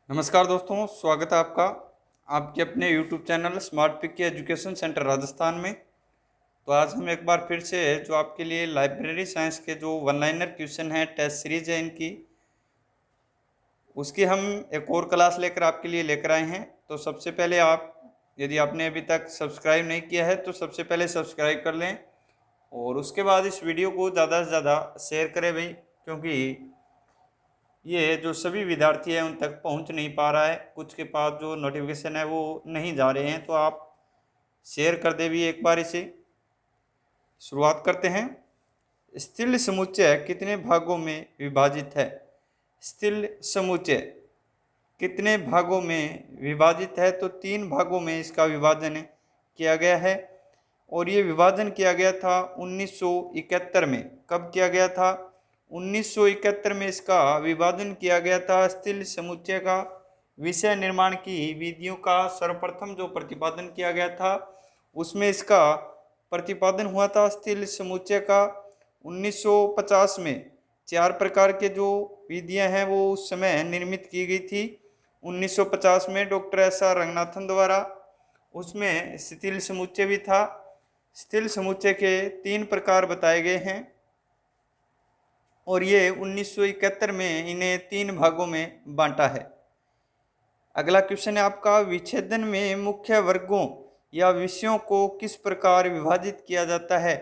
नमस्कार दोस्तों, स्वागत है आपका आपके अपने YouTube channel smart pick education centre Rajasthan में। तो आज हम एक बार फिर से जो आपके लिए लाइब्रेरी साइंस के जो वन लाइनर क्वेश्चन हैं, टेस्ट सीरीज है इनकी, उसकी हम एक और क्लास लेकर आपके लिए लेकर आए हैं। तो सबसे पहले आप, यदि आपने अभी तक सब्सक्राइब नहीं किया है तो सबसे पहले सब्सक्राइब कर लें और उसके बाद इस वीडियो को ज़्यादा से ज़्यादा शेयर करें भाई, क्योंकि ये जो सभी विद्यार्थी हैं उन तक पहुंच नहीं पा रहा है। कुछ के पास जो नोटिफिकेशन है वो नहीं जा रहे हैं, तो आप शेयर कर दे भी एक बार इसे। शुरुआत करते हैं। स्थिर समुच्चय कितने भागों में विभाजित है? स्थिर समुच्चय कितने भागों में विभाजित है? तो 3 भागों में इसका विभाजन किया गया है और ये विभाजन किया गया था 1971 में। कब किया गया था? 1971 में इसका विभाजन किया गया था। स्थिर समुच्चय का विषय निर्माण की विधियों का सर्वप्रथम जो प्रतिपादन किया गया था उसमें इसका प्रतिपादन हुआ था स्थिर समुच्चय का 1950 में। 4 प्रकार के जो विधियां हैं वो उस समय निर्मित की गई थी 1950 में डॉक्टर एस.आर. रंगनाथन द्वारा। उसमें स्थिर समुच्चय भी था। स्थिर समुच्चय के 3 प्रकार बताए गए हैं और ये 1971 में इन्हें 3 भागों में बांटा है। अगला क्वेश्चन है आपका, विच्छेदन में मुख्य वर्गों या विषयों को किस प्रकार विभाजित किया जाता है?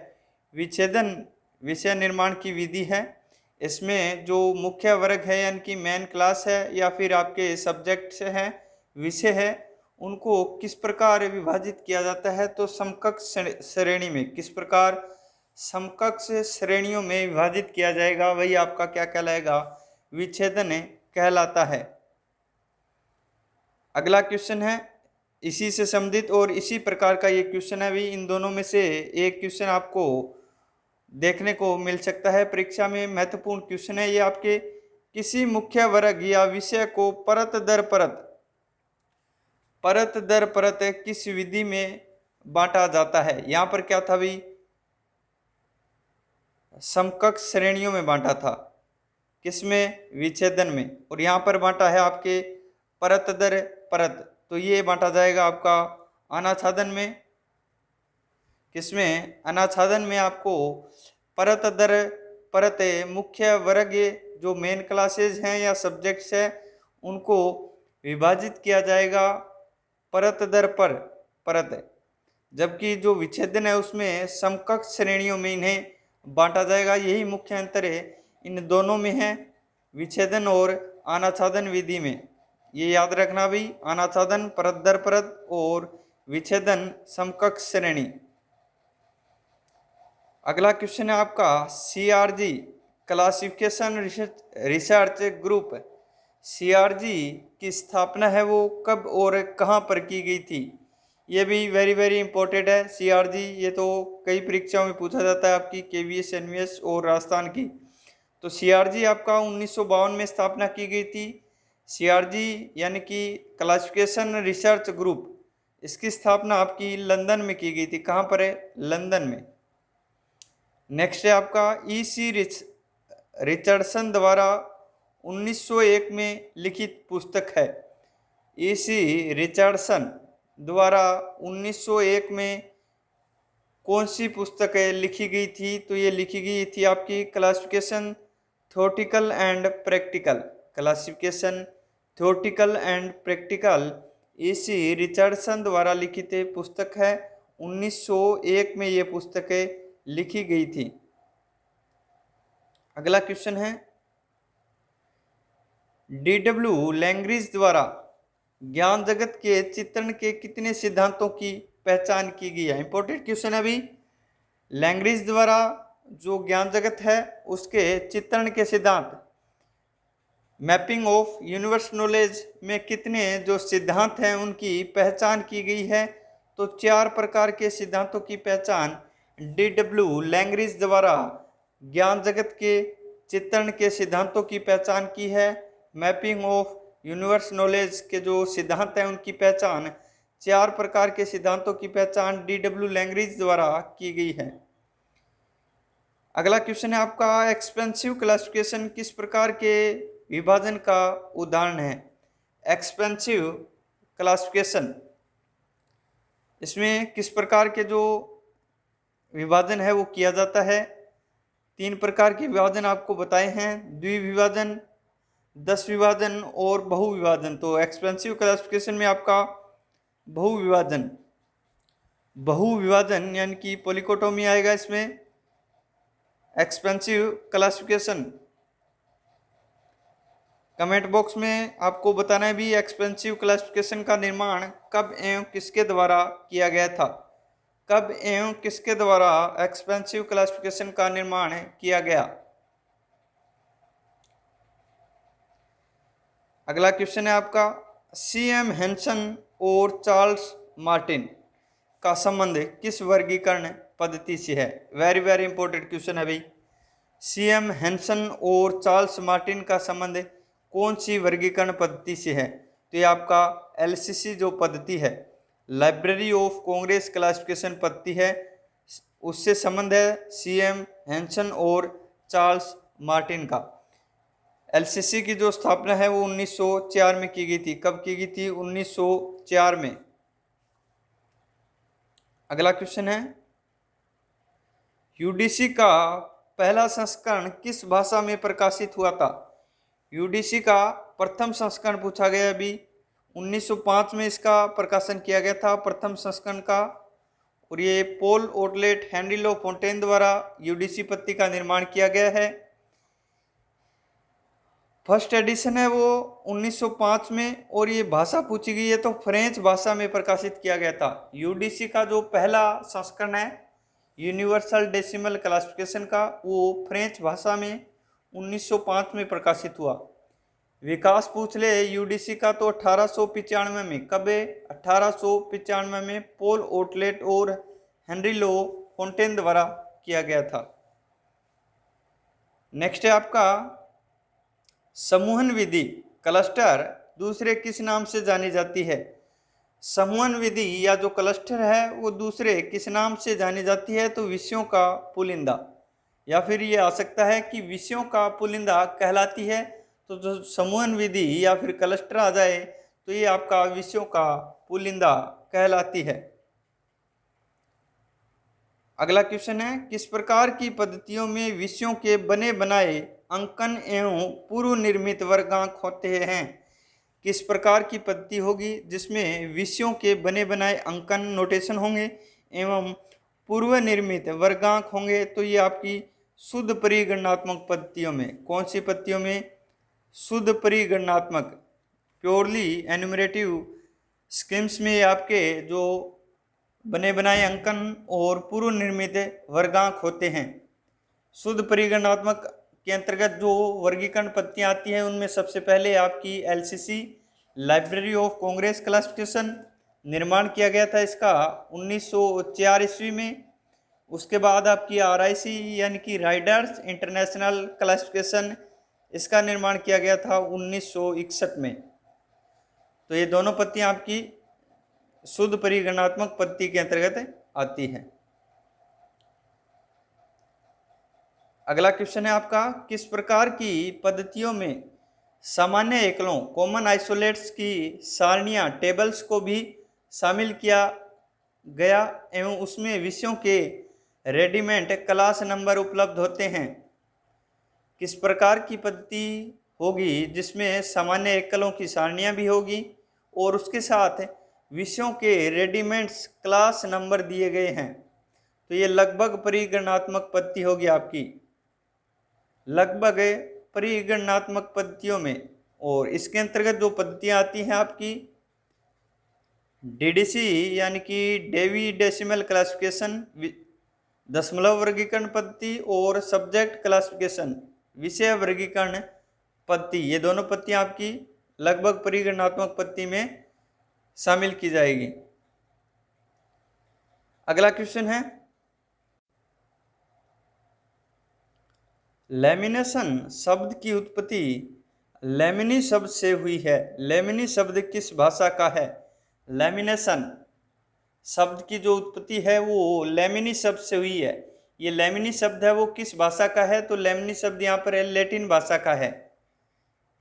विच्छेदन विषय निर्माण की विधि है। इसमें जो मुख्य वर्ग है यानी कि मेन क्लास है या फिर आपके सब्जेक्ट्स हैं, विषय है, उनको किस प्रकार विभाजित किया जाता है? तो समकक्ष श्रेणी में। किस प्रकार? समकक्ष श्रेणियों में विभाजित किया जाएगा, वही आपका क्या कहलाएगा? विच्छेदन कहलाता है। अगला क्वेश्चन है इसी से संबंधित और इसी प्रकार का ये क्वेश्चन है भी। इन दोनों में से एक क्वेश्चन आपको देखने को मिल सकता है परीक्षा में। महत्वपूर्ण क्वेश्चन है ये आपके। किसी मुख्य वर्ग या विषय को परत दर परत किस विधि में बांटा जाता है? यहाँ पर क्या था भाई? समकक्ष श्रेणियों में बांटा था। किसमें? विच्छेदन में। और यहाँ पर बांटा है आपके परत दर परत, तो ये बांटा जाएगा आपका अनाच्छादन में। किसमें? अनाच्छादन में आपको परत दर परत मुख्य वर्ग जो मेन क्लासेज हैं या सब्जेक्ट्स हैं उनको विभाजित किया जाएगा परत दर परत, जबकि जो विच्छेदन है उसमें समकक्ष श्रेणियों में इन्हें बांटा जाएगा। यही मुख्य अंतर है इन दोनों में है, विच्छेदन और अनाच्छादन विधि में। ये याद रखना भी, अनाच्छादन परत दर परत और विच्छेदन समकक्ष श्रेणी। अगला क्वेश्चन है आपका, CRG classification research group, CRG की स्थापना है वो कब और कहाँ पर की गई थी? ये भी वेरी वेरी इंपॉर्टेंट है। CRG ये तो कई परीक्षाओं में पूछा जाता है आपकी, KVS, NVS और राजस्थान की। तो CRG आपका 1952 में स्थापना की गई थी। CRG यानी कि क्लासिफिकेशन रिसर्च ग्रुप, इसकी स्थापना आपकी लंदन में की गई थी। कहाँ पर है? लंदन में। नेक्स्ट है आपका E.C. रिचर्डसन द्वारा 1901 में लिखित पुस्तक है। E.C. रिचर्डसन द्वारा 1901 में कौन सी पुस्तक लिखी गई थी? तो ये लिखी गई थी आपकी classification theoretical and practical. Classification theoretical and practical E.C. Richardson द्वारा लिखित पुस्तक है। 1901 में ये पुस्तक लिखी गई थी। अगला क्वेश्चन है, D.W. लैंग्रेज द्वारा ज्ञान जगत के चित्रण के कितने सिद्धांतों की पहचान की गई है? इंपॉर्टेंट क्वेश्चन है अभी। लैंग्रेज द्वारा जो ज्ञान जगत है उसके चित्रण के सिद्धांत, मैपिंग ऑफ यूनिवर्स नॉलेज में कितने जो सिद्धांत हैं उनकी पहचान की गई है? तो 4 प्रकार के सिद्धांतों की पहचान D.W. लैंग्रेज द्वारा ज्ञान जगत के चित्रण के सिद्धांतों की पहचान की है। मैपिंग ऑफ यूनिवर्स नॉलेज के जो सिद्धांत हैं उनकी पहचान, 4 प्रकार के सिद्धांतों की पहचान D.W. लैंग्रेज द्वारा की गई है। अगला क्वेश्चन है आपका, एक्सपेंसिव क्लासिफिकेशन किस प्रकार के विभाजन का उदाहरण है? एक्सपेंसिव क्लासिफिकेशन, इसमें किस प्रकार के जो विभाजन है वो किया जाता है। 3 प्रकार के विभाजन आपको बताए हैं, द्विविभाजन, 10 विभाजन और बहुविभाजन। तो एक्सपेंसिव क्लासिफिकेशन में आपका बहुविभाजन यानी कि पॉलीकोटोमी आएगा इसमें। एक्सपेंसिव क्लासिफिकेशन, कमेंट बॉक्स में आपको बताना है भी एक्सपेंसिव क्लासिफिकेशन का निर्माण कब एवं किसके द्वारा किया गया था। कब एवं किसके द्वारा एक्सपेंसिव क्लासिफिकेशन का निर्माण किया गया। अगला क्वेश्चन है आपका, सीएम हेंसन और चार्ल्स मार्टिन का संबंध किस वर्गीकरण पद्धति से है। वेरी वेरी इंपॉर्टेंट क्वेश्चन है भाई। सीएम हेंसन और चार्ल्स मार्टिन का संबंध कौन सी वर्गीकरण पद्धति से है। तो ये आपका एलसीसी जो पद्धति है, लाइब्रेरी ऑफ कांग्रेस क्लासिफिकेशन पद्धति है, उससे संबंध है सीएम हेंसन और चार्ल्स मार्टिन का। एलसीसी की जो स्थापना है वो 1904 में की गई थी। कब की गई थी? 1904 में। अगला क्वेश्चन है, यूडीसी का पहला संस्करण किस भाषा में प्रकाशित हुआ था। यूडीसी का प्रथम संस्करण पूछा गया अभी। 1905 में इसका प्रकाशन किया गया था, प्रथम संस्करण का। और ये पॉल ओटलेट, हेनरी लो फोंटेन द्वारा यूडीसी पद्धति का निर्माण किया गया है। फर्स्ट एडिशन है वो 1905 में, और ये भाषा पूछी गई है तो फ्रेंच भाषा में प्रकाशित किया गया था। यूडीसी का जो पहला संस्करण है यूनिवर्सल डेसिमल क्लासिफिकेशन का, वो फ्रेंच भाषा में 1905 में प्रकाशित हुआ। विकास पूछ ले यूडीसी का तो 1895 में। कब? 1895 में पॉल ओटलेट और हेनरी लो फोंटेन द्वारा किया गया था। नेक्स्ट है आपका, समूहन विधि क्लस्टर दूसरे किस नाम से जानी जाती है। समूहन विधि या जो क्लस्टर है वो दूसरे किस नाम से जानी जाती है। तो विषयों का पुलिंदा, या फिर ये आ सकता है कि विषयों का पुलिंदा कहलाती है। तो जो समूहन विधि या फिर क्लस्टर आ जाए तो ये आपका विषयों का पुलिंदा कहलाती है। अगला क्वेश्चन है, किस प्रकार की पद्धतियों में विषयों के बने बनाए अंकन एवं पूर्व निर्मित वर्गांक होते हैं। किस प्रकार की पद्धति होगी जिसमें विषयों के बने बनाए अंकन नोटेशन होंगे एवं पूर्व निर्मित वर्गांक होंगे। तो ये आपकी शुद्ध परिगणनात्मक पद्धतियों में। कौन सी पद्धतियों में? शुद्ध परिगणनात्मक, प्योरली एन्यूमरेटिव स्कीम्स में आपके जो बने बनाए अंकन और पूर्व निर्मित वर्गांक होते हैं। शुद्ध परिगणनात्मक के अंतर्गत जो वर्गीकरण पद्धतियाँ आती हैं उनमें सबसे पहले आपकी LCC, library of Congress classification निर्माण किया गया था इसका 1904 ईस्वी में। उसके बाद आपकी आरआईसी यानी कि राइडर्स इंटरनेशनल क्लासिफिकेशन, इसका निर्माण किया गया था 1961 में। तो ये दोनों पद्धतियाँ आपकी शुद्ध परिगणनात्मक पद्धति के अंतर्गत आती है। अगला क्वेश्चन है आपका, किस प्रकार की पद्धतियों में सामान्य एकलों कॉमन आइसोलेट्स की सारणियां टेबल्स को भी शामिल किया गया एवं उसमें विषयों के रेडीमेड क्लास नंबर उपलब्ध होते हैं। किस प्रकार की पद्धति होगी जिसमें सामान्य एकलों की सारणियां भी होगी और उसके साथ विषयों के रेडीमेड क्लास नंबर दिए गए हैं। तो ये लगभग परिगणनात्मक पद्धति होगी आपकी, लगभग परिगणनात्मक पद्धतियों में। और इसके अंतर्गत जो पद्धतियाँ आती हैं आपकी डीडीसी यानी कि डेवी डेसिमल क्लासिफिकेशन दशमलव वर्गीकरण पद्धति और सब्जेक्ट क्लासिफिकेशन विषय वर्गीकरण पद्धति, ये दोनों पद्धतियाँ आपकी लगभग परिगणनात्मक पद्धति में शामिल की जाएगी। अगला क्वेश्चन है, लैमिनेशन शब्द की उत्पत्ति लैमिनी शब्द से हुई है। लैमिनी शब्द किस भाषा का है? लैमिनेशन शब्द की जो उत्पत्ति है वो लैमिनी शब्द से हुई है। ये लैमिनी शब्द है वो किस भाषा का है? तो लैमिनी शब्द यहाँ पर है लैटिन भाषा का है,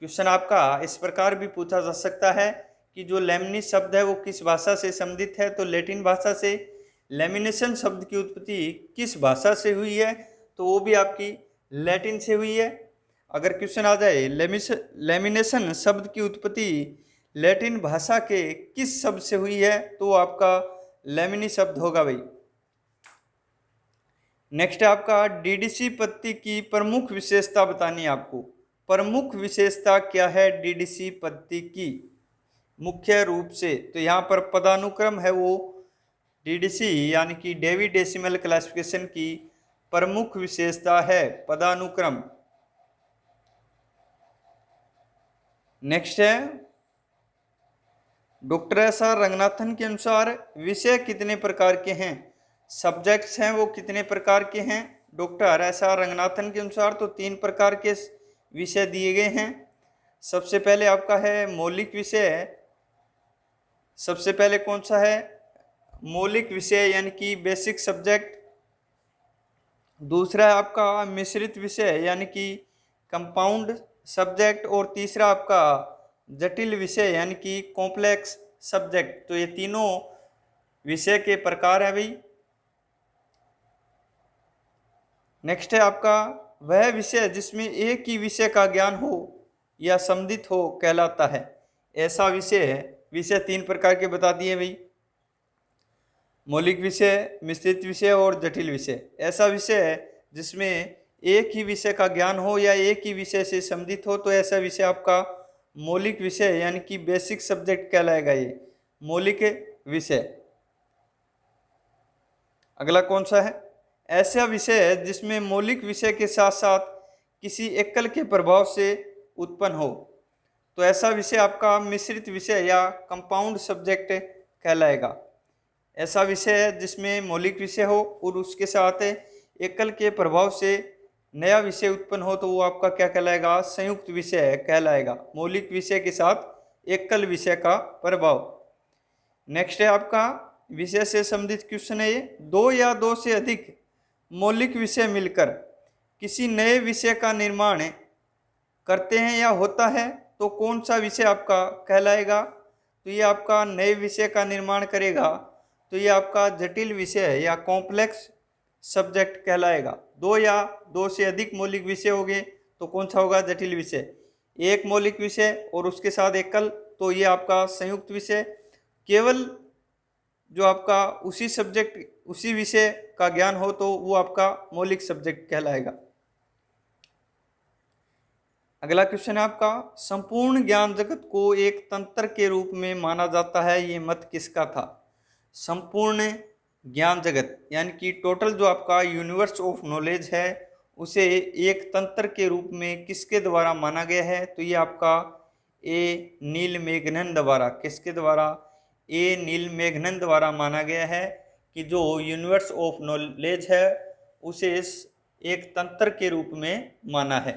क्वेश्चन आपका इस प्रकार भी पूछा जा सकता है कि जो लेमनिस शब्द है वो किस भाषा से संबंधित है, तो लैटिन भाषा से। लेमिनेशन शब्द की उत्पत्ति किस भाषा से हुई है, तो वो भी आपकी लैटिन से हुई है। अगर क्वेश्चन आ जाए लेमिनेशन शब्द की उत्पत्ति लैटिन भाषा के किस शब्द से हुई है, तो वो आपका लेमिनी शब्द होगा भाई। नेक्स्ट है आपका डीडीसी पद्धति की प्रमुख विशेषता बतानी है आपको। प्रमुख विशेषता क्या है डीडीसी पद्धति की मुख्य रूप से, तो यहाँ पर पदानुक्रम है वो डीडीसी यानी कि डेवी डेसिमल क्लासिफिकेशन की प्रमुख विशेषता है पदानुक्रम। नेक्स्ट है डॉक्टर एस आर रंगनाथन के अनुसार विषय कितने प्रकार के हैं, सब्जेक्ट्स हैं वो कितने प्रकार के हैं। डॉक्टर एस आर रंगनाथन के अनुसार तो 3 प्रकार के विषय दिए गए हैं। सबसे पहले आपका है मौलिक विषय। सबसे पहले कौन सा है, मौलिक विषय यानी कि बेसिक सब्जेक्ट। दूसरा है आपका मिश्रित विषय यानी कि कंपाउंड सब्जेक्ट। और तीसरा आपका जटिल विषय यानी कि कॉम्प्लेक्स सब्जेक्ट। तो ये तीनों विषय के प्रकार हैं भाई। नेक्स्ट है आपका वह विषय जिसमें एक ही विषय का ज्ञान हो या संबंधित हो कहलाता है। ऐसा विषय है, विषय 3 प्रकार के बता दिए भाई, मौलिक विषय, मिश्रित विषय और जटिल विषय। ऐसा विषय है जिसमें एक ही विषय का ज्ञान हो या एक ही विषय से संबंधित हो, तो ऐसा विषय आपका मौलिक विषय यानी कि बेसिक सब्जेक्ट कहलाएगा ये मौलिक विषय। अगला कौन सा है, ऐसा विषय है जिसमें मौलिक विषय के साथ साथ किसी एकल के प्रभाव से उत्पन्न हो, तो ऐसा विषय आपका मिश्रित विषय या कंपाउंड सब्जेक्ट कहलाएगा। ऐसा विषय है जिसमें मौलिक विषय हो और उसके साथ एकल के प्रभाव से नया विषय उत्पन्न हो, तो वो आपका क्या कहलाएगा, संयुक्त विषय कहलाएगा। मौलिक विषय के साथ एकल विषय का प्रभाव। नेक्स्ट है आपका विषय से संबंधित क्वेश्चन है ये, 2 या 2 से अधिक मौलिक विषय मिलकर किसी नए विषय का निर्माण करते हैं या होता है, तो कौन सा विषय आपका कहलाएगा। तो ये आपका नए विषय का निर्माण करेगा, तो ये आपका जटिल विषय है या कॉम्प्लेक्स सब्जेक्ट कहलाएगा। 2 या 2 से अधिक मौलिक विषय हो गए तो कौन सा होगा, जटिल विषय। एक मौलिक विषय और उसके साथ एकल, तो ये आपका संयुक्त विषय। केवल जो आपका उसी सब्जेक्ट उसी विषय का ज्ञान हो तो वो आपका मौलिक सब्जेक्ट कहलाएगा। अगला क्वेश्चन है आपका, संपूर्ण ज्ञान जगत को एक तंत्र के रूप में माना जाता है, ये मत किसका था। संपूर्ण ज्ञान जगत यानी कि टोटल जो आपका यूनिवर्स ऑफ नॉलेज है उसे एक तंत्र के रूप में किसके द्वारा माना गया है, तो ये आपका ए नील मेघनन द्वारा, किसके द्वारा, ए नील मेघनन द्वारा माना गया है कि जो यूनिवर्स ऑफ नॉलेज है उसे एक तंत्र के रूप में माना है।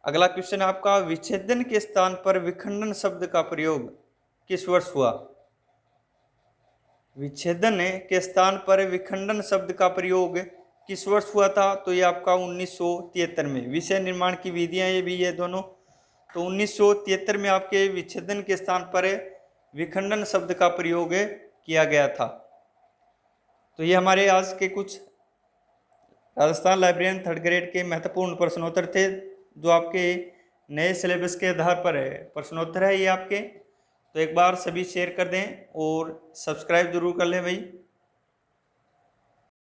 अगला क्वेश्चन आपका, विच्छेदन के स्थान पर विखंडन शब्द का प्रयोग किस वर्ष हुआ। विच्छेदन के स्थान पर विखंडन शब्द का प्रयोग किस वर्ष हुआ था, तो ये आपका 1973 में। विषय निर्माण की विधियां ये भी है दोनों, तो 1973 में आपके विच्छेदन के स्थान पर विखंडन शब्द का प्रयोग किया गया था। तो ये हमारे आज के कुछ राजस्थान लाइब्रेरियन 3rd ग्रेड के महत्वपूर्ण प्रश्नोत्तर थे, जो आपके नए सिलेबस के आधार पर प्रश्नोत्तर है ये आपके। तो एक बार सभी शेयर कर दें और सब्सक्राइब जरूर कर लें भाई।